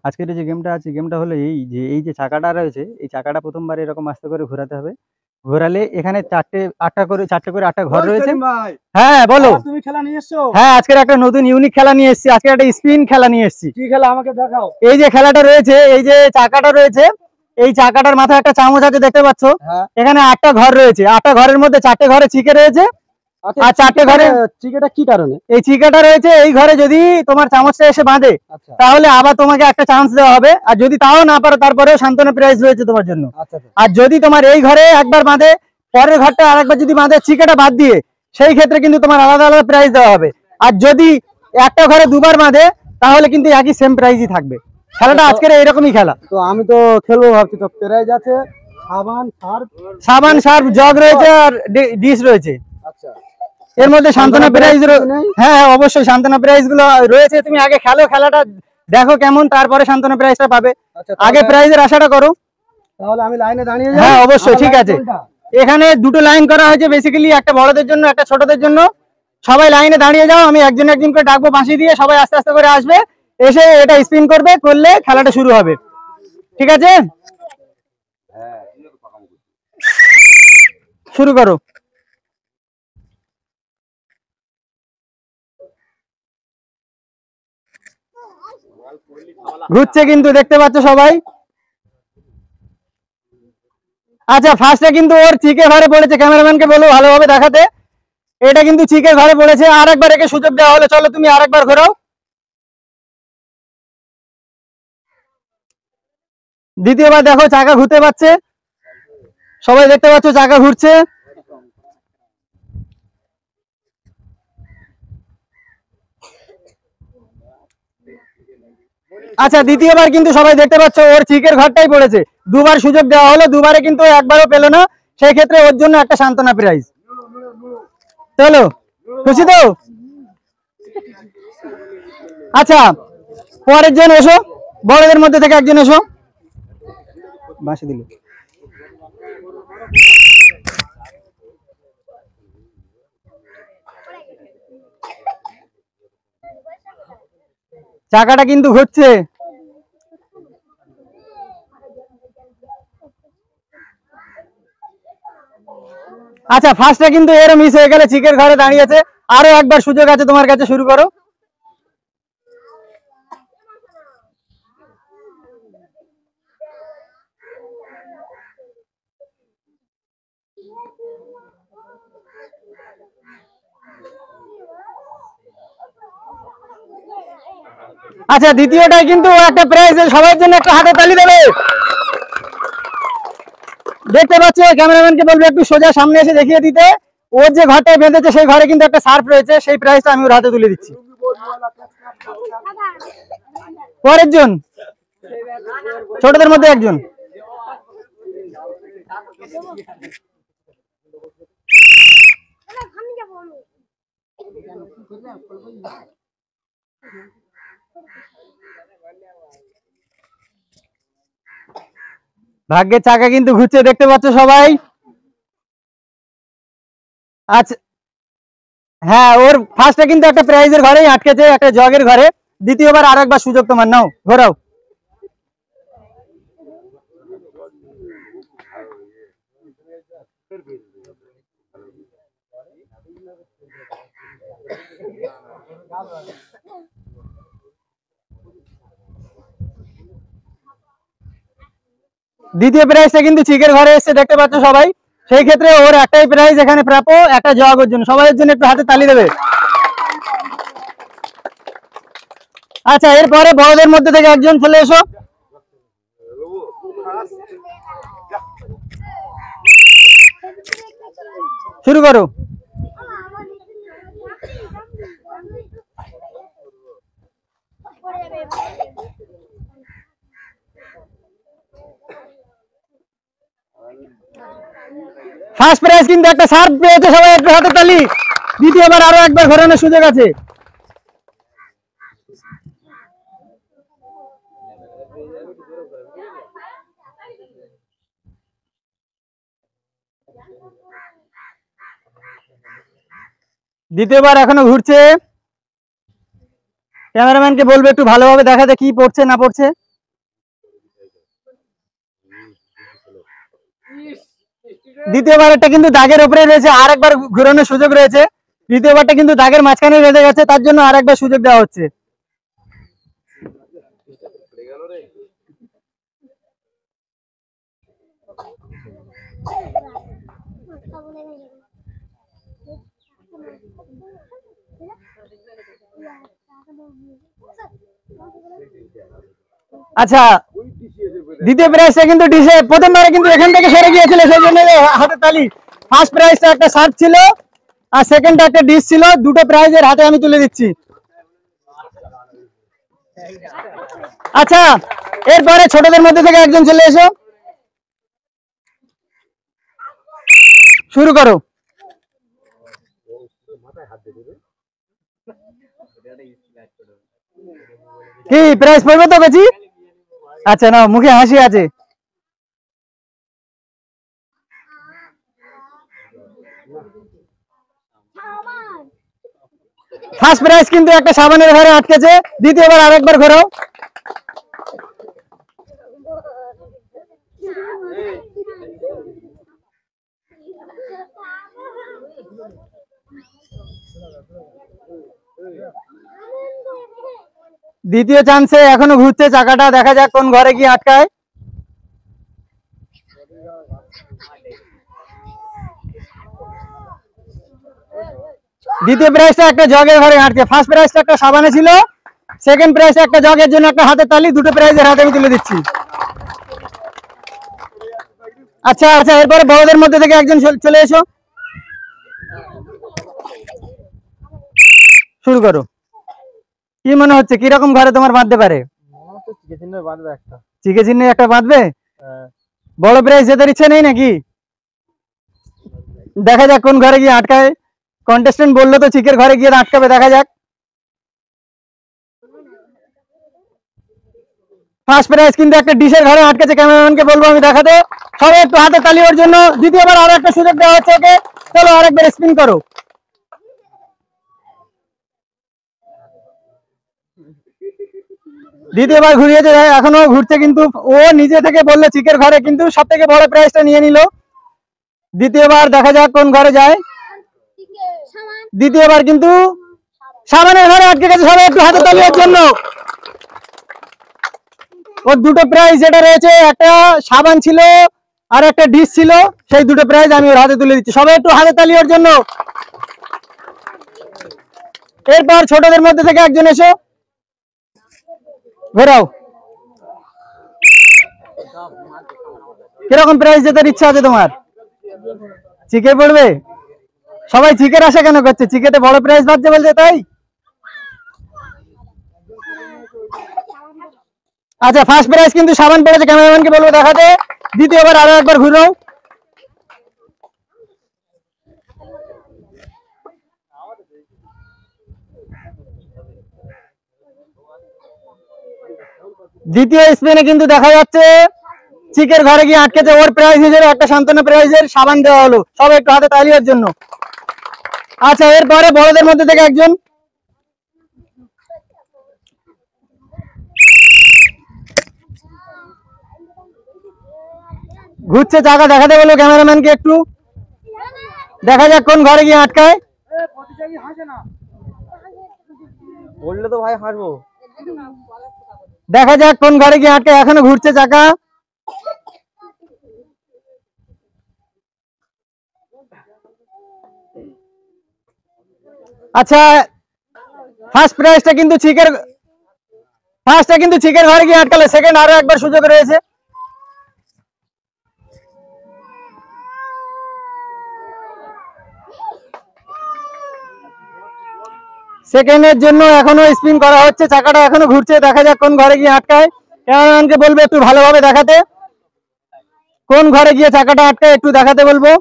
আজকের যে গেমটা আছে, গেমটা হলো এই যে চাকাটা রয়েছে, এই চাকাটা প্রথমবার এরকম আস্তে করে ঘোরাতে হবে। ঘোরালে এখানে 4টে করে 8টা ঘর রয়েছে। হ্যাঁ বলো। তুমি খেলা নিয়ে এসছো? হ্যাঁ, আজকের একটা নতুন ইউনিক খেলা নিয়ে এসেছি। আজকে একটা স্পিন খেলা নিয়ে এসেছি। কি খেলা আমাকে দেখাও। এই যে খেলাটা রয়েছে, এই যে চাকাটা রয়েছে, এই চাকাটার মাথায় একটা চামচ আছে দেখতে পাচ্ছ। এখানে 8টা ঘর রয়েছে। 8টা ঘরের মধ্যে 4টে ঘরে চিকে রয়েছে। আর 4টে ঘরে চিকেটা কি কারণে? এই চিকাটা রয়েছে, এই ঘরে যদি তোমার চামচটা এসে বাঁধে তাহলে আবার তোমাকে একটা চান্স দেওয়া হবে। আর যদি তাও না পারো তারপরেও সান্ত্বনা প্রাইজ রয়েছে তোমার জন্য। আর যদি তোমার এই ঘরে একবার বাঁধে, পরের ঘরটা আরেকবার যদি বাঁধে চিকাটা বাদ দিয়ে, সেই ক্ষেত্রে কিন্তু তোমার আলাদা আলাদা প্রাইজ দেওয়া হবে। আর যদি একটা ঘরে দুবার বাঁধে তাহলে কিন্তু একই সেম প্রাইজই থাকবে। খেলাটা আজকের এইরকমই খেলা। তো আমি তো খেলবো ভাবছি। তো প্রাইজ আছে সাবান, সার্ফ, জগ রয়েছে আর ডিশ রয়েছে। আচ্ছা, এর মধ্যে সান্ত্বনা প্রাইজ। হ্যাঁ অবশ্যই সান্ত্বনা প্রাইজ গুলো রয়েছে। তুমি আগে খেলো, খেলাটা দেখো কেমন, তারপরে সান্ত্বনা প্রাইজটা পাবে। আগে প্রাইজের আশাটা করো। তাহলে আমি লাইনে দাঁড়িয়ে যাই। হ্যাঁ অবশ্যই, ঠিক আছে। এখানে দুটো লাইন করা হয়েছে বেসিক্যালি, একটা বড়দের জন্য একটা ছোটদের জন্য। সবাই লাইনে দাঁড়িয়ে যাও, আমি একজন একজন করে ডাকবো বাঁশি দিয়ে। সবাই আস্তে আস্তে করে আসবে, এসে এটা স্পিন করবে, করলে খেলাটা শুরু হবে। ঠিক আছে, শুরু করো। ঘুরছে কিন্তু, দেখতে পাচ্ছ সবাই। আচ্ছা, ফার্স্টে কিন্তু ওর চিকে ঘরে পড়েছে। ক্যামেরাম্যানকে বলো ভালোভাবে দেখাতে। এটা কিন্তু চিকে ঘরে পড়েছে। আর একবার একে সুযোগ দেওয়া হলো। চলো তুমি আর একবার ঘোরাও। দ্বিতীয়বার দেখো, চাকা ঘুরতে পারছে। সবাই দেখতে পাচ্ছ চাকা ঘুরছে। আচ্ছা, দ্বিতীয়বার কিন্তু সবাই দেখতে পাচ্ছ ওর চিকের ঘরটাই পড়েছে। দুবার সুযোগ দেওয়া হলো, দুবারে কিন্তু একবারও পেল না। সেই ক্ষেত্রে ওর জন্য একটা সান্ত্বনা প্রাইজ। চলো, খুশি তো? আচ্ছা, পরের জন এসো, বড়দের মধ্যে থেকে একজন এসো। বাঁশি দিল। চাকাটা কিন্তু ঘুরছে। আচ্ছা, ফার্স্টে কিন্তু এরও মিস হয়ে গেলে, চিকের ঘরে দাঁড়িয়েছে। আরো একবার সুযোগ আছে তোমার কাছে, শুরু করো। আচ্ছা, দ্বিতীয়টাই কিন্তু একটা প্রাইজ। সবার জন্য একটা হাতে তালি দেবে। দেখতে পাচ্ছ, ক্যামেরাম্যানকে বলবো একটু সোজা সামনে এসে দেখিয়ে দিতে। ওর যে ঘরটায় বেঁধেছে সেই ঘরে কিন্তু একটা সার্ফ রয়েছে। সেই প্রাইজটা আমি ওর হাতে তুলে দিচ্ছি। পরের জন, ছোটদের মধ্যে একজন। ভাগ্যের চাকা কিন্তু ঘুরছে, দেখতে পাচ্ছ সবাই। আচ্ছা, হ্যাঁ, ওর ফার্স্টে কিন্তু একটা প্রাইজের ঘরেই আটকেছে, একটা জগের ঘরে। দ্বিতীয়বার আর একবার সুযোগ তোমার, নাও ঘোরাও। দ্বিতীয় প্রাইজটা কিন্তু চিকের ঘরে এসছে, দেখতে পাচ্ছ সবাই। সেই ক্ষেত্রে ওর একটাই প্রাইজ এখানে প্রাপ্য, একটা জগ ওর জন্য। সবাই জন্য একটু হাতে তালি দেবে। আচ্ছা, এরপরে বড়দের মধ্যে থেকে একজন চলে এসো। শুরু করো। ফার্স্ট প্রাইজ কিন্তু একটা সার্ফ পেয়েছে, সবাই একটু হাতে তালি। দ্বিতীয়বার আরো একবার ঘোরানোর সুযোগ আছে। দ্বিতীয়বার এখনো ঘুরছে। ক্যামেরাম্যানকে বলবে একটু ভালোভাবে দেখাতে কি পড়ছে না পড়ছে। দ্বিতীয়বারটা কিন্তু দাগের উপরে রয়েছে, আর একবার ঘুরানোর সুযোগ রয়েছে। দ্বিতীয়বারটা কিন্তু দাগের মাঝখানে বেঁধে গেছে, তার জন্য আর একবার সুযোগ দেওয়া হচ্ছে। আচ্ছা, দ্বিতীয় প্রাইজটা কিন্তু ডিশে প্রথমবারে কিন্তু এখান থেকে সরে গিয়েছিল, সেই জন্য হাতে তালি। ফার্স্ট প্রাইজটা একটা শার্ট ছিল আর সেকেন্ডটা একটা ডিশ ছিল, দুটো প্রাইজের হাতে আমি তুলে দিচ্ছি। আচ্ছা, এরপরে ছোটদের মধ্যে থেকে একজন চলে এসো, শুরু করো। কি প্রাইজ পাবে তো বেশি? আচ্ছা না, মুখে হাসি আছে। ফার্স্ট প্রাইজ কিন্তু একটা সাবানের ঘরে আটকেছে, দ্বিতীয়বার আরেকবার ঘোরাও। দ্বিতীয় চান্সে এখনো ঘুরছে চাকাটা, দেখা যাক কোন ঘরে গিয়ে আটকায়। দ্বিতীয় প্রাইজটা একটা জগের ঘরে আটকে, ফার্স্ট প্রাইজটা একটা সাবানে ছিল, সেকেন্ড প্রাইজটা একটা জগের জন্য একটা হাতে তালি, দুটো প্রাইজের হাতে আমি তুলে দিচ্ছি। আচ্ছা আচ্ছা, এরপরে বড়দের মধ্যে থেকে একজন চলে এসো, শুরু করো। কি মনে হচ্ছে কিরকম ঘরে তোমার বাঁধতে পারে? চিকে চিহ্নে একটা বাঁধবে। বড় প্রাইজ জেতার ইচ্ছে নেই নাকি? দেখা যাক কোন ঘরে গিয়ে আটকায়। কন্টেস্টেন্ট বললো তো চিকের ঘরে গিয়ে আটকাবে, দেখা যাক। ফার্স্ট প্রাইজ কিন্তু একটা ডিশের ঘরে আটকেছে, ক্যামেরাম্যানকে বলবো আমি দেখাতে। সবাই একটু হাতে তালি ওর জন্য। দ্বিতীয়বার আরো একটা সুযোগ দেওয়া হচ্ছে ওকে, চলো আরেকবার স্পিন করো। দ্বিতীয়বার ঘুরিয়েছে, এখনো ঘুরছে, কিন্তু ও নিজে থেকে বললো চিকের ঘরে, কিন্তু সব থেকে বড় প্রাইজটা নিয়ে নিল। দ্বিতীয়বার দেখা যাক কোন ঘরে যায়। দ্বিতীয়বার কিন্তু সাবানের ঘরে আটকে গেছে, সবাই একটু হাতে তালি ওর জন্য। ওর দুটো প্রাইজ যেটা রয়েছে, একটা সাবান ছিল আর একটা ডিশ ছিল, সেই দুটো প্রাইজ আমি ওর হাতে তুলে দিচ্ছি। সবাই একটু হাতে তালি ওর জন্য। এরপর ছোটদের মধ্যে থেকে একজন এসো, ঘোরাও। কিরকম প্রাইজ জেতার ইচ্ছা আছে তোমার? চিকে পড়বে? সবাই চিকের আশা কেন করছে? চিকেতে বড় প্রাইজ পাচ্ছে বলছে তাই? আচ্ছা, ফার্স্ট প্রাইজ কিন্তু সাবান পড়েছে, ক্যামেরাম্যানকে বলবো দেখাতে। দ্বিতীয়বার আরো একবার ঘুরাও। দ্বিতীয় স্পিনে কিন্তু দেখা যাচ্ছে চিকের ঘরে গিয়ে আটকেছে, ওর প্রাইজ হিসেবে একটা সান্ত্বনা প্রাইজের সাবান দেওয়া হলো। সবাই একটু হাতে তালিয়ার জন্য। আচ্ছা, এরপরে বড়দের মধ্যে থেকে একজন, ঘুরছে চাকা, দেখাতে বলো ক্যামেরাম্যানকে একটু। দেখা যাক কোন ঘরে গিয়ে আটকায়। বললে তো ভাই হাসবো। দেখা যাক কোন ঘরে গিয়ে আটকায়, এখনো ঘুরছে চাকা। আচ্ছা, ফার্স্টটা কিন্তু চিকের ঘরে গিয়ে আটকালে, সেকেন্ড আরো একবার সুযোগ রয়েছে। সেকেন্ডের জন্য এখনো স্পিন করা হচ্ছে, চাকাটা এখনো ঘুরছে, দেখা যাক কোন ঘরে গিয়ে আটকায়। ক্যামেরাম্যানকে বলবো একটু ভালোভাবে দেখাতে, কোন ঘরে গিয়ে চাকাটা আটকায় একটু দেখাতে বলবো।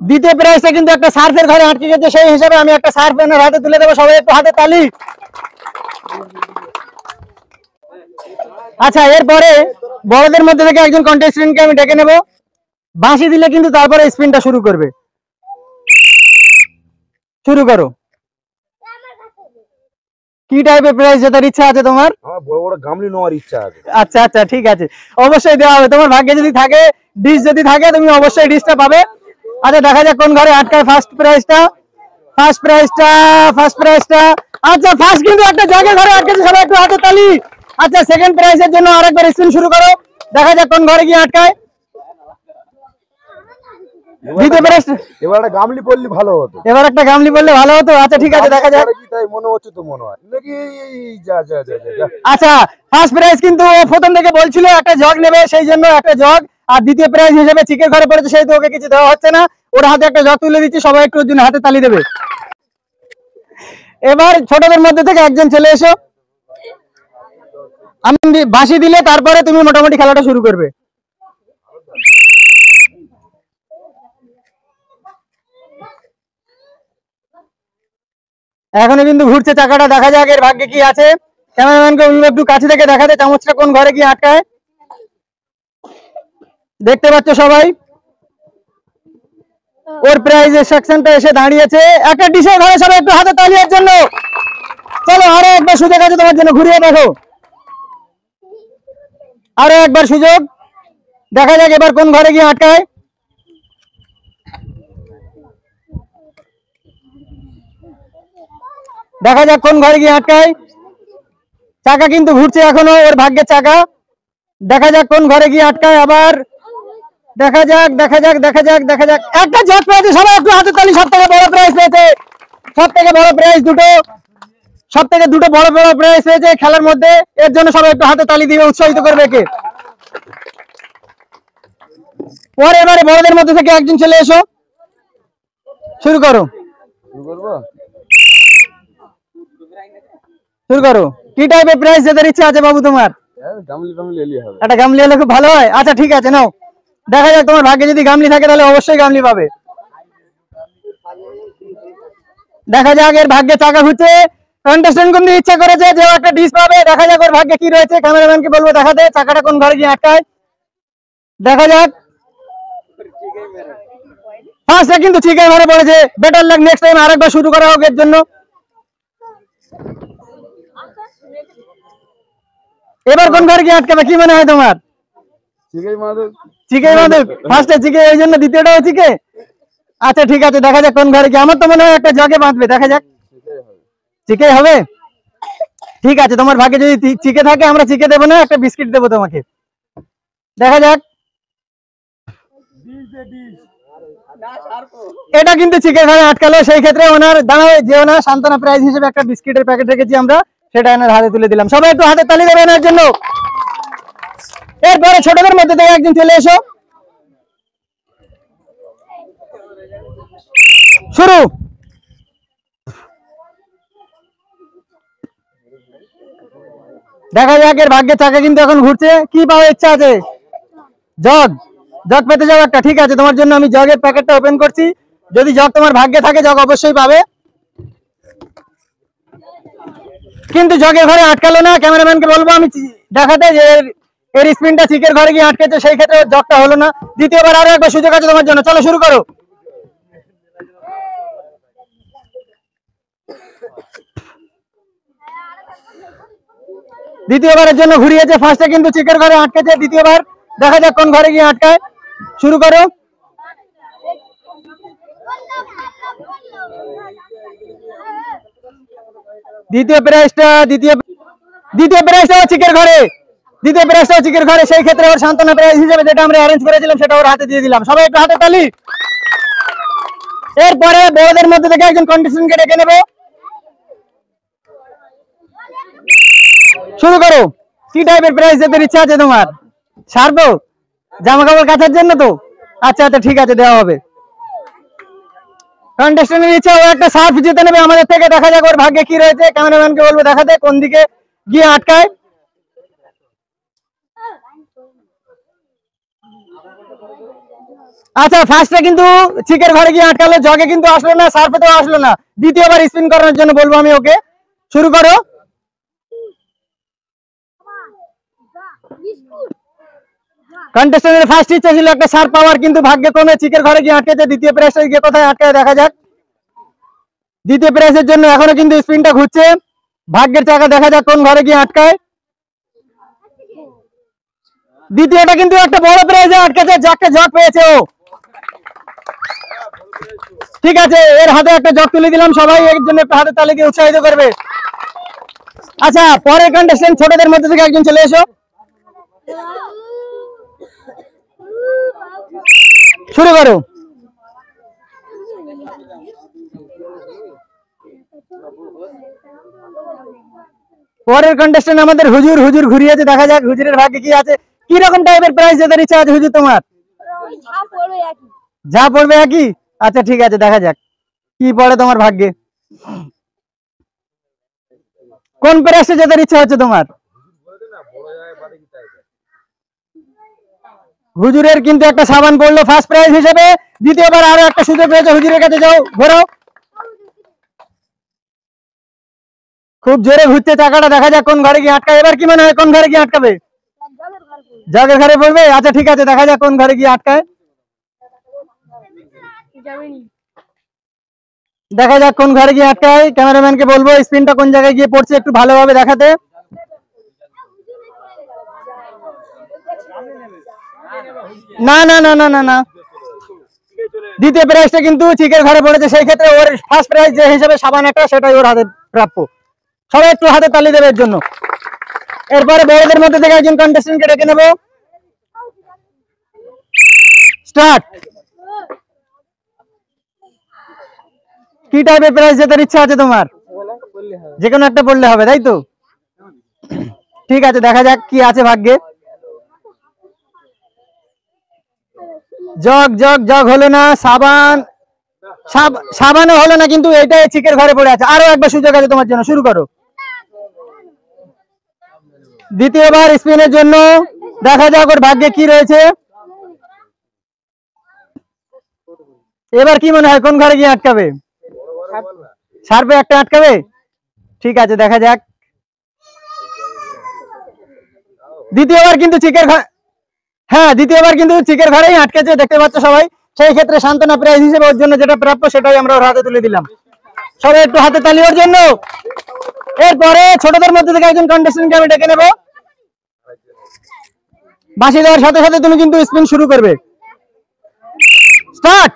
দ্বিতীয় প্রাইজটা কিন্তু একটা সার্ফের ঘরে আটকে গেছে, সেই হিসাবে আমি একটা সার্ফ এনার হাতে তুলে দেবো। সবাই একটু হাতে তালি। আচ্ছা, এরপরে বড়দের মধ্যে থেকে একজন কন্টেস্টেন্টকে আমি ডেকে নেব। বাঁশি দিলে কিন্তু তারপরে স্পিনটা শুরু করবে। শুরু করো। কি টাইপের প্রাইজ জেতার ইচ্ছা আছে তোমার? আমার বড় বড় গামলি নেওয়ার ইচ্ছা আছে। আচ্ছা আচ্ছা ঠিক আছে, অবশ্যই দেওয়া হবে। তোমার ভাগ্যে যদি থাকে, ডিশ যদি থাকে, তুমি অবশ্যই ডিশটা পাবে। আচ্ছা দেখা যাক কোন ঘরে আটকায় ফার্স্ট প্রাইজটা। আচ্ছা ফার্স্ট কিন্তু একটা জগের ঘরে আটকেছে, সবাই একটু হাতে তালি। আচ্ছা সেকেন্ড প্রাইজের জন্য আরেকবার স্পিন শুরু করো, দেখা যাক কোন ঘরে গিয়ে আটকায়। এবার একটা গামলি পড়লে ভালো হতো। আচ্ছা ঠিক আছে, দেখা যাক। তাই মনে হচ্ছে তো, মনে হয় নাকি? আচ্ছা ফার্স্ট প্রাইজ কিন্তু প্রথম থেকে বলছিল একটা জগ নেবে, সেই জন্য একটা জগ। আর দ্বিতীয় প্রাইজ হিসেবে চিকের ঘরে পড়েছে, সেই তো ওকে কিছু দেওয়া হচ্ছে না। ওর হাতে একটা জগ তুলে দিচ্ছি, সবাই একটু ওর জন্য হাতে তালি দেবে। এবার ছোটদের মধ্যে থেকে একজন চলে এসো, আমি বাঁশি দিলে তারপরে তুমি মোটামুটি খেলাটা শুরু করবে। এখনো কিন্তু ঘুরছে চাকাটা, দেখা যাক এর ভাগ্যে কি আছে। ক্যামেরাম্যানকে একটু কাছে থেকে দেখাতে চামচটা কোন ঘরে গিয়ে আটকায়। দেখতে পাচ্ছ সবাই, ওর প্রাইজের সেকশনটা এসে দাঁড়িয়েছে। একটা ডিশের ঘরে, সবাই একটু হাতে তালিয়ার জন্য। চলো আরো একবার সুযোগ আছে তোমার জন্য, ঘুরিয়ে দেখো। আরো একবার সুযোগ, দেখা যাক এবার কোন ঘরে গিয়ে আটকায়। দেখা যাক কোন ঘরে গিয়ে আটকায়। চাকা কিন্তু ঘুরছে এখনো, ওর ভাগ্যের চাকা। দেখা যাক কোন ঘরে গিয়ে আটকায় আবার। দেখা যাক একটা জগ পেয়েছে, সবাই একটু হাতে তালি। সব থেকে বড় প্রাইজ পেয়েছে, দুটো বড় প্রাইজ পেয়েছে খেলার মধ্যে। এর জন্য সবাই একটু হাতে তালি দিয়ে উৎসাহিত করবে একে। পরে এবারে বড়দের মধ্যে থেকে একজন চলে এসো, শুরু করো। কি টাইপের প্রাইজ জেতার ইচ্ছা আছে বাবু তোমার? একটা গামলি হলে খুব ভালো হয়। আচ্ছা ঠিক আছে, নাও। দেখা যাক তোমার ভাগ্যে যদি গামলি থাকে তাহলে অবশ্যই গামলি পাবে। দেখা যাক এর ভাগ্যে চাকা ঘুরছে। কন্টেস্টেন্ট কিন্তু ইচ্ছা করেছে যে একটা ডিশ পাবে। দেখা যাক ওর ভাগ্যে কি রয়েছে। ক্যামেরাম্যানকে বলবো দেখাতে চাকাটা কোন ঘরে গিয়ে আটকায়। দেখা যাক, ফার্স্টে কিন্তু চিকেন ঘরে পড়েছে। বেটার লাক, নেক্সট টাইম আরেকবার শুরু করা হোক এর জন্য। এবার কোন ঘরে গিয়ে আটকাবে, কি মনে হয় তোমার? চিকে মাদক ফার্স্টে চিকে, ওই জন্য দ্বিতীয়টাও চিকে। আচ্ছা ঠিক আছে, দেখা যাক কোন ঘরে গিয়ে। আমার তো মনে হয় একটা জগে বাঁধবে, দেখা যাক। চিকে হবে, ঠিক আছে। তোমার ভাগ্যে যদি চিকে থাকে, আমরা চিকে দেবো না, একটা বিস্কিট দেবো তোমাকে। দেখা যাক। এটা কিন্তু চিকের ঘরে আটকালো, সেই ক্ষেত্রে ওনার দাঁড়ায় যে ওনার সান্ত্বনা প্রাইজ হিসেবে একটা বিস্কিটের প্যাকেট রেখেছি আমরা, সেটা এনার হাতে তুলে দিলাম। সবাই একটু হাতে তালি দেবেন এর জন্য। এরপরে ছোটদের মধ্যে থেকে একজন চলে এসো, শুরু। দেখা যাক এর ভাগ্যে চাকা কিন্তু এখন ঘুরছে। কি পাওয়ার ইচ্ছা আছে? জগ পেতে যাও একটা, ঠিক আছে। তোমার জন্য আমি জগের প্যাকেটটা ওপেন করছি। যদি জগ তোমার ভাগ্যে থাকে, জগ অবশ্যই পাবে। কিন্তু জগের ঘরে আটকালো না। ক্যামেরাম্যানকে বলবো আমি দেখাতে যে এর স্পিনটা চিকের ঘরে গিয়ে আটকেছে, সেই ক্ষেত্রে জগটা হলো না। দ্বিতীয়বার আরো একবার সুযোগ আছে তোমার জন্য, চলো শুরু করো। দ্বিতীয়বারের জন্য ঘুরিয়েছে। ফার্স্টে কিন্তু চিকের ঘরে আটকেছে, দ্বিতীয়বার দেখা যাক কোন ঘরে গিয়ে আটকায়। শুরু করো। দ্বিতীয় প্রাইজটা চিকের ঘরে, সেই ক্ষেত্রে ওর সান্ত্বনা প্রাইজ হিসেবে যেটা আমরা অ্যারেঞ্জ করেছিলাম সেটা ওর হাতে দিয়ে দিলাম। সবাই একটু হাতে তালি। এরপরে বড়দের মধ্যে থেকে একজন কন্টেস্টেন্টকে ডেকে নেব, শুরু করো। কি টাইপের প্রাইজ যেতে ইচ্ছা আছে তোমার? সারবো জামা কাপড় কাচার জন্য তো? আচ্ছা ঠিক আছে, দেওয়া হবে। কন্টেস্টেন্টের ইচ্ছা ও একটা সার্ফ জিতে নেবে আমাদের থেকে। দেখা যাক ওর ভাগ্যে কি রয়েছে। ক্যামেরাম্যানকে বলবো দেখাতে কোন দিকে গিয়ে আটকায়। আচ্ছা ফার্স্টে কিন্তু চিকের ঘরে গিয়ে আটকালো, জগে কিন্তু আসলো না, সার্ফেতেও আসলো না। দ্বিতীয়বার স্পিন করার জন্য বলবো আমি ওকে, শুরু করো। কন্টেস্টেন্টের ফার্স্ট ইচ্ছা ছিল একটা সার্ফ পাওয়ার, কিন্তু ভাগ্যে কমে চিকের ঘরে গিয়ে আটকেছে। দ্বিতীয় প্রাইজে গিয়ে কোথায় আটকায় দেখা যাক। দ্বিতীয় প্রাইজের জন্য এখনো কিন্তু স্পিনটা ঘুরছে। ভাগ্যের চাকা দেখা যাক কোন ঘরে গিয়ে আটকায়। দ্বিতীয়টা কিন্তু একটা বড় প্রাইজে আটকেছে, যাকে জগ পেয়েছে ও। ঠিক আছে, এর হাতে একটা জগ তুলে দিলাম, সবাই এর জন্য একটা হাতে তালি দিয়ে উৎসাহিত করবে। আচ্ছা, পরের কন্টেস্টেন্ট ছোটদের মধ্যে থেকে একজন চলে এসো, শুরু করো। পরের কন্টেস্টেন্ট আমাদের হুজুর। হুজুর ঘুরিয়েছে, দেখা যাক হুজুরের ভাগ্যে কি আছে, কি রকম টাইপের প্রাইজ যেতে ইচ্ছা আছে হুজুর তোমার? যা পড়বে একই। আচ্ছা ঠিক আছে, দেখা যাক কি পড়ে তোমার ভাগ্যে, কোন প্রাইজে যেতে ইচ্ছা হচ্ছে তোমার? হুজুরের কিন্তু একটা সাবান পড়লো ফার্স্ট প্রাইজ হিসেবে, দ্বিতীয়বার আরো একটা সুযোগ পেয়েছে, হুজুরের কাছে যাও, ঘোরাও। খুব জোরে ঘুরছে চাকাটা, দেখা যাক কোন ঘরে গিয়ে আটকায়। এবার কি মনে হয় কোন ঘরে গিয়ে আটকাবে? জগের ঘরে পড়বে। আচ্ছা ঠিক আছে, দেখা যাক কোন ঘরে গিয়ে আটকায়, দেখা যাক কোন ঘরে গিয়ে আটকায়। ক্যামেরাম্যানকে বলবো স্পিনটা কোন জায়গায় গিয়ে পড়ছে একটু ভালোভাবে দেখাতে। না না না না না না, দ্বিতীয় প্রাইজটা কিন্তু চিকের ঘরে পড়েছে, সেই ক্ষেত্রে ওর ফার্স্ট প্রাইজ যে হিসেবে সাবান একটা, সেটাই ওর হাতে প্রাপ্য। সবাই একটু হাতে তালি দেবে এর জন্য। এরপরে বড়দের মধ্যে থেকে একজন কন্টেস্টেন্টকে ডেকে নেব, স্টার্ট। কি টাইপের প্রাইজ জেতার ইচ্ছা আছে তোমার? যে কোনো একটা পড়লে হবে, তাই তো? ঠিক আছে, দেখা যাক কি আছে ভাগ্যে। জগ জগ জগ হলো না, সাবানও হলো না, কিন্তু এটাই চিকের ঘরে পড়ে আছে। আরো একবার সুযোগ আছে তোমার জন্য, শুরু করো। দ্বিতীয়বার স্পিনের জন্য, দেখা যাক ওর ভাগ্যে কি রয়েছে। এবার কি মনে হয় কোন ঘরে গিয়ে আটকাবে? সার্পে একটা আটকাবে। ঠিক আছে, দেখা যাক। দ্বিতীয়বার কিন্তু চিকের ঘর, হ্যাঁ দ্বিতীয়বার কিন্তু চিকের ঘরেই আটকেছে, দেখতে পাচ্ছ সবাই। সেই ক্ষেত্রে সান্ত্বনা প্রাইজ হিসেবে ওর জন্য যেটা প্রাপ্য সেটাই আমরা ওর হাতে তুলে দিলাম। সবাই একটু হাতে তালি ওর জন্য। এরপরে ছোটদের মধ্যে থেকে একজন কন্টেস্টেন্টকে আমি ডেকে নেব। বাঁশি দেওয়ার সাথে সাথে তুমি কিন্তু স্পিন শুরু করবে, স্টার্ট।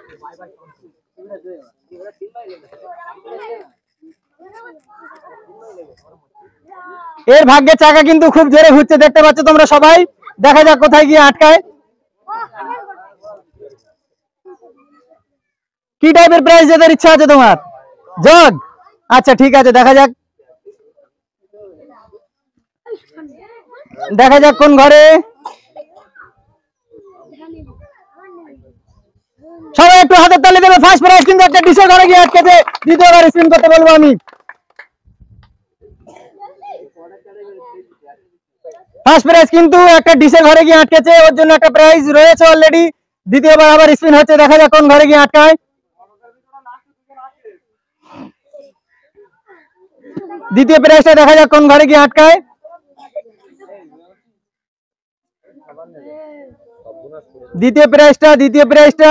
এর ভাগ্যের চাকা কিন্তু খুব জোরে ঘুরছে, দেখতে পাচ্ছ তোমরা সবাই। দেখা যাক কোথায় গিয়ে আটকায়, কি টাইপের প্রাইজ জেতার ইচ্ছা আছে তোমার? জগ। আচ্ছা ঠিক আছে, দেখা যাক, দেখা যাক কোন ঘরে। সবাই একটু হাতের তালি দেবে। ফার্স্ট প্রাইজ কিন্তু একটা ডিশের ঘরে গিয়ে আটকেছে, দ্বিতীয়বার স্পিন করতে বলবো আমি। ফার্স্ট প্রাইজ কিন্তু একটা ডিশের ঘরে গিয়ে আটকেছে, ওর জন্য একটা প্রাইজ রয়েছে অলরেডি। দ্বিতীয়বার আবার স্পিন হচ্ছে, দেখা যাক কোন ঘরে গিয়ে আটকায়। দ্বিতীয় প্রাইজটা দেখা যাক কোন ঘরে গিয়ে আটকায়। দ্বিতীয় প্রাইজটা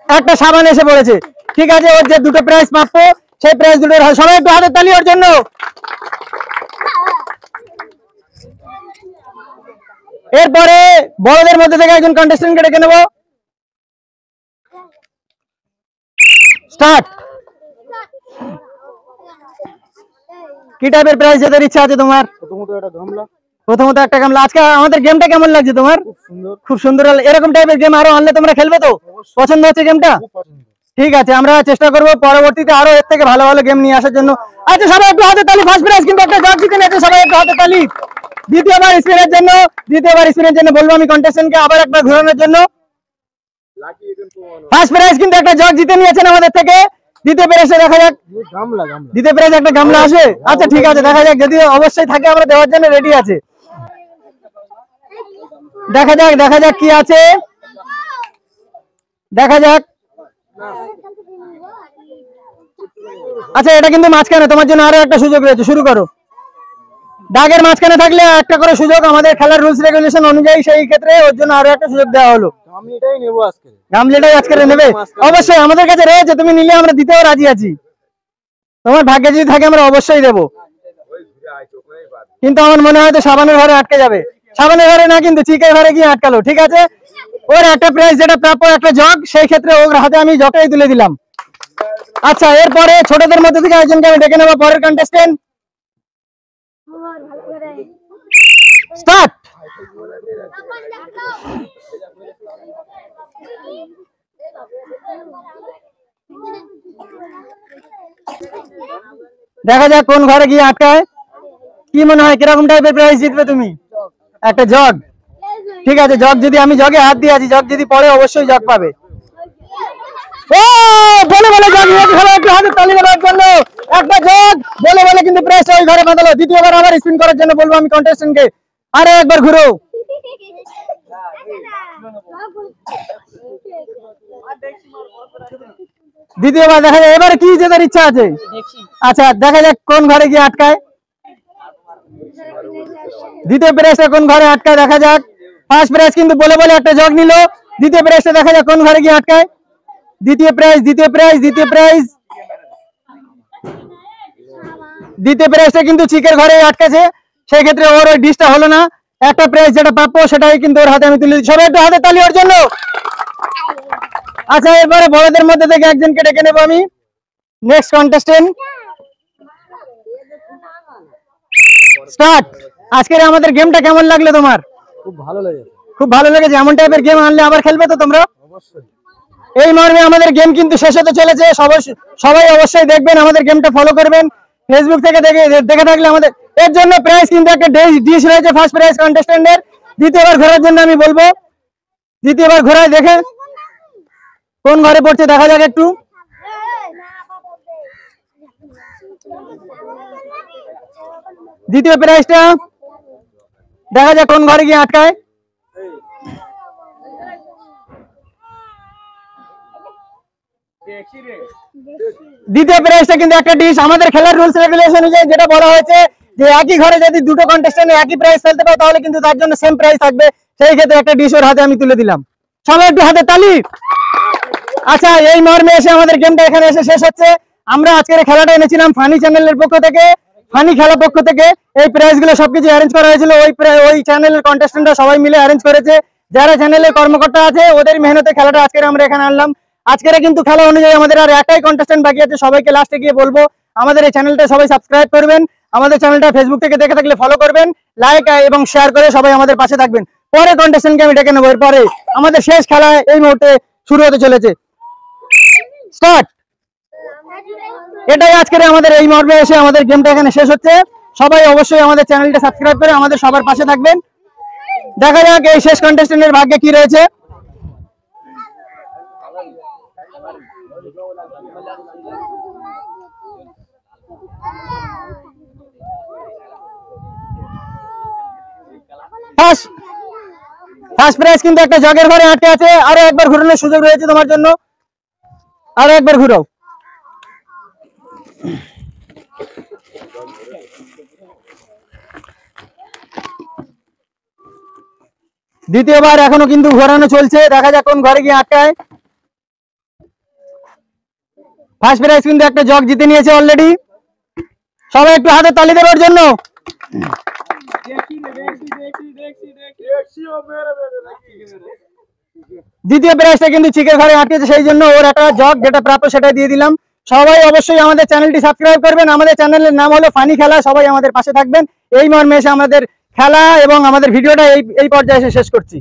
একটা সাবান এসে পড়েছে। ঠিক আছে, ওর যে দুটো প্রাইজ প্রাপ্য, সেই প্রাইজ দুটোর সবাই একটু হাতের তালি ওর জন্য। এরপরে বড়দের মধ্যে থেকে একজন কন্টেস্টেন্টকে ডেকে নেব, স্টার্ট। কি টাইপের প্রাইজ জেতার ইচ্ছা আছে তোমার? প্রথমত একটা গামলা। আজকে আমাদের গেমটা কেমন লাগছে তোমার? খুব সুন্দর। এরকম টাইপের গেম আরো আনলে তোমরা খেলবে তো? পছন্দ হচ্ছে গেমটা? ঠিক আছে, আমরা চেষ্টা করব পরবর্তীতে আরো এর থেকে ভালো ভালো গেম নিয়ে আসার জন্য। আচ্ছা সবাই একটু হাতে তালি। ফার্স্ট প্রাইজ কিন্তু একটা জগ জিতে নিয়েছে, সবাই একটু হাতে তালি। দ্বিতীয়বার স্পিনের জন্য বলবো আমি কন্টেস্টেন্টকে আবার একবার ঘোরানোর জন্য। ফার্স্ট প্রাইজ কিন্তু একটা জগ জিতে নিয়েছেন আমাদের থেকে। দ্বিতীয় প্রাইজে দেখা যাক, দ্বিতীয় প্রাইজে একটা গামলা আসবে। আচ্ছা ঠিক আছে, দেখা যাক, যদি অবশ্যই থাকে আমরা দেওয়ার জন্য রেডি আছে। দেখা যাক কি আছে, দেখা যাক। আচ্ছা এটা কিন্তু মাঝখানে, তোমার জন্য আরো একটা সুযোগ রয়েছে, শুরু করো। দাগের মাঝখানে থাকলে একটা করে সুযোগ, আমাদের খেলার রুলস রেগুলেশন অনুযায়ী, সেই ক্ষেত্রে ওর জন্য আরো একটা সুযোগ দেওয়া হলো। গামলাটাই আজকে নেবে? অবশ্যই আমাদের কাছে রয়েছে, তুমি নিলে আমরা দিতেও রাজি আছি। তোমার ভাগ্যে যদি থাকে আমরা অবশ্যই দেবো। কিন্তু আমার মনে হয় তো সাবানের ঘরে আটকে যাবে। সাবানের ঘরে না, কিন্তু চিকের ঘরে গিয়ে আটকালো। ঠিক আছে, ওর একটা প্রাইজ যেটা প্রাপ্য একটা জগ, সেই ক্ষেত্রে ওর হাতে আমি জগটাই তুলে দিলাম। আচ্ছা, এরপরে ছোটদের মধ্যে থেকে একজনকে আমি ডেকে নেবো পরের কন্টেস্টেন্ট। স্টার্ট। দেখা যাক কোন ঘরে গিয়ে আটকায়। কি মনে হয় কিরকম টাইপের প্রাইজ জিতবে তুমি? একটা জগ। ঠিক আছে, জগ যদি আমি জগে হাত দিয়ে আছি, জগ যদি পড়ে অবশ্যই জগ পাবে। ও বলে বলে জগ একটু হাতে তালি দেওয়ার জন্য একটা জগ বলে বলে কিন্তু প্রেস ওই ঘরে বাঁধালো। দ্বিতীয়বার আবার স্পিন করার জন্য বলবো আমি কন্টেস্টেন্টকে, আরে একবার ঘুরো। দ্বিতীয়বার দেখা যায় এবারে কি জেতার ইচ্ছা আছে। আচ্ছা, দেখা যাক কোন ঘরে গিয়ে আটকায়। দ্বিতীয় প্রাইজটা কোন ঘরে আটকায় দেখা যাক। ফার্স্ট প্রাইজ কিন্তু বলে বলে একটা জগ নিল। দ্বিতীয় প্রাইজটা দেখা যাক কোন ঘরে গিয়ে আটকায়। দ্বিতীয় প্রাইজ, দ্বিতীয় প্রাইজ, দ্বিতীয় প্রাইজ, দ্বিতীয় প্রাইজটা কিন্তু চিকের ঘরে আটকেছে। সেই ক্ষেত্রে ওর ওই ডিশটা হলো না। একটা প্রাইজ যেটা প্রাপ্য সেটাই কিন্তু ওর হাতে আমি তুলে দিই। সবাই একটু হাতে তালি ওর জন্য। আচ্ছা, এবারে বড়দের মধ্যে থেকে একজনকে ডেকে নেবো আমি। Next contestant start. আজকের আমাদের গেমটা কেমন লাগলো তোমার? খুব ভালো লেগেছে। খুব ভালো লেগেছে। এমন টাইপের গেম আনলে আবার খেলবে তো তোমরা? অবশ্যই। এই মর্মে আমাদের গেম কিন্তু শেষ হতে চলেছে। সবাই অবশ্যই দেখবেন, আমাদের গেমটা ফলো করবেন। ফেসবুক থেকে দেখে থাকলে আমাদের এর জন্য প্রাইজ কিন্তু একটা ডিশ রয়েছে ফার্স্ট প্রাইজ কন্টেস্টেন্টের। দ্বিতীয়বার ঘোরার জন্য আমি বলবো, দ্বিতীয়বার ঘোরায় দেখে কোন ঘরে পড়ছে দেখা যাক একটু। দ্বিতীয় প্রাইজটা দেখা যাক কোন ঘরে গিয়ে আটকায়। দ্বিতীয় প্রাইজটা কিন্তু একটা ডিশ। আমাদের খেলার রুলস রেগুলেশন অনুযায়ী যেটা বলা হয়েছে যে একই ঘরে যদি দুটো কন্টেস্টেন্ট একই প্রাইজ ফেলতে পারে তাহলে কিন্তু তার জন্য সেম প্রাইজ থাকবে। সেই ক্ষেত্রে একটা ডিশ ওর হাতে আমি তুলে দিলাম। সবাই একটু হাতে তালি। আচ্ছা, এই মর্মে এসে আমাদের গেমটা এখানে এসে শেষ হচ্ছে। আমরা আজকের খেলাটা এনেছিলাম ফানি চ্যানেলের পক্ষ থেকে, ফানি খেলা পক্ষ থেকে। এই প্রাইজ গুলো সবকিছু অ্যারেঞ্জ করা হয়েছিল ওই চ্যানেলের কন্টেস্টেন্টরা সবাই মিলে অ্যারেঞ্জ করেছে। যারা চ্যানেলের কর্মকর্তা আছে ওদের মেহনতে খেলাটা আজকে আমরা এখানে আনলাম। আজকের কিন্তু খেলা অনুযায়ী আমাদের আর একটাই কন্টেস্টেন্ট বাকি আছে। সবাইকে লাস্টে গিয়ে বলবো আমাদের এই চ্যানেলটা সবাই সাবস্ক্রাইব করবেন। আমাদের চ্যানেলটা ফেসবুক থেকে দেখে থাকলে ফলো করবেন, লাইক এবং শেয়ার করে সবাই আমাদের পাশে থাকবেন। পরে কন্টেস্টেন্টকে আমি ডেকে নেবো। এরপরে আমাদের শেষ খেলা এই মুহূর্তে শুরু হতে চলেছে। স্টার্ট। এটাই আজকের আমাদের এই মর্মে এসে আমাদের গেমটা এখানে শেষ হচ্ছে। সবাই অবশ্যই আমাদের চ্যানেলটা সাবস্ক্রাইব করে আমাদের সবার পাশে থাকবেন। দেখা যাক এই শেষ কন্টেস্টেন্টের ভাগ্যে কি রয়েছে। ফার্স্ট প্রাইজ কিন্তু একটা জগের ঘরে আটকে আছে। আরো একবার ঘুরানোর সুযোগ রয়েছে তোমার জন্য, আরো একবার ঘুরাও। দ্বিতীয়বার এখনো কিন্তু ঘোরানো চলছে। দেখা যাক কোন ঘরে গিয়ে আটকায়। ফার্স্ট প্রাইজ কিন্তু একটা জগ জিতে নিয়েছে অলরেডি। সবাই একটু হাতে তালি দেওয়ার জন্য। দ্বিতীয় প্রাইজটা কিন্তু চিকের ঘরে আটকেছে, সেই জন্য ওর একটা জগ যেটা প্রাপ্য সেটাই দিয়ে দিলাম। সবাই অবশ্যই আমাদের চ্যানেলটি সাবস্ক্রাইব করবেন। আমাদের চ্যানেলের নাম হলো ফানি খেলা। সবাই আমাদের পাশে থাকবেন। এই মর্মে এসে আমাদের খেলা এবং আমাদের ভিডিওটা এই পর্যায়ে এসে শেষ করছি।